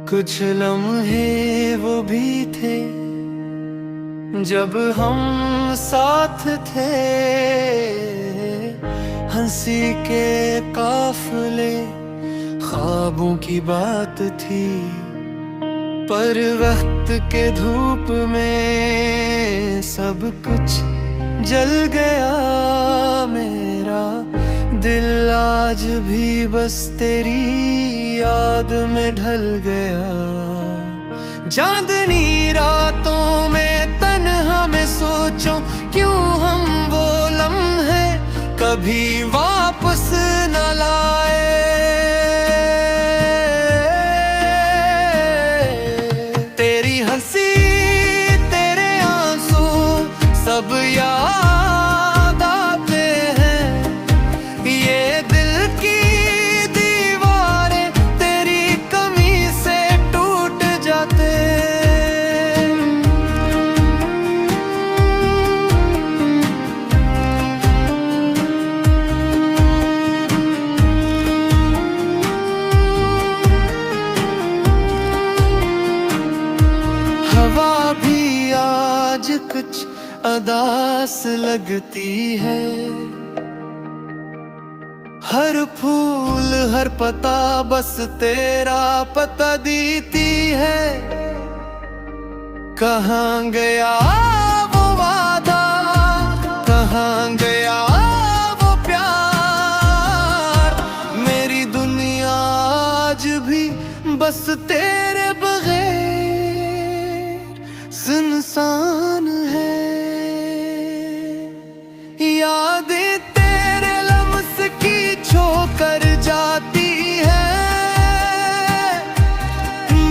कुछ लम्हे वो भी थे जब हम साथ थे, हंसी के काफिले ख्वाबों की बात थी। पर वक्त के धूप में सब कुछ जल गया, मेरा दिल आज भी बस तेरी याद में ढल गया। चांदनी रातों में तन्हा में सोचो क्यों हम वो लम्हे कभी वापस न लाए। तेरी हंसी तेरे आंसू सब याद आते हैं, ये दिल की दीवारें तेरी कमी से टूट जाते। हवा भी आज कुछ अदास लगती है, हर फूल हर पता बस तेरा पता देती है। कहाँ गया वो वादा, कहाँ गया वो प्यार, मेरी दुनिया आज भी बस तेरे बगैर सुनसान है। यादें तेरे लम्स की छोकर जाती है,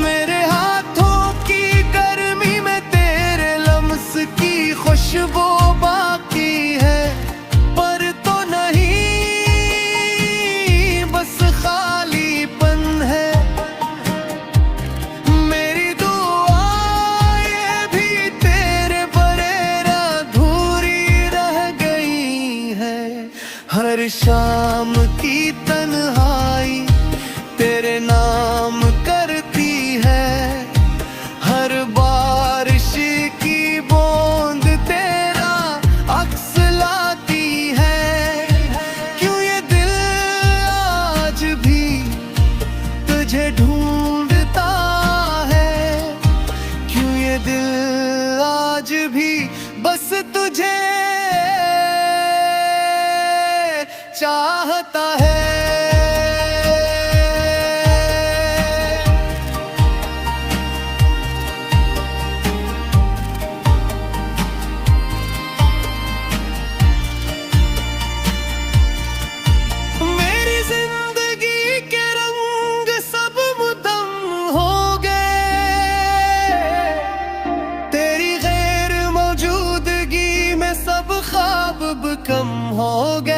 मेरे हाथों की गर्मी में तेरे लम्स की खुशबू बाकी है। पर तो नहीं बस खालीपन है, मेरी दुआ ये भी तेरे बगैर अधूरी रह गई है। हर शाम की तन्हाई तेरे नाम करती है, हर बारिश की बूंद तेरा अक्स लाती है। क्यों ये दिल आज भी तुझे ढूंढता है, क्यों ये दिल आज भी बस तुझे चाहता है। मेरी जिंदगी के रंग सब मुदम हो गए, तेरी गैर मौजूदगी में सब ख्वाब कम हो गए।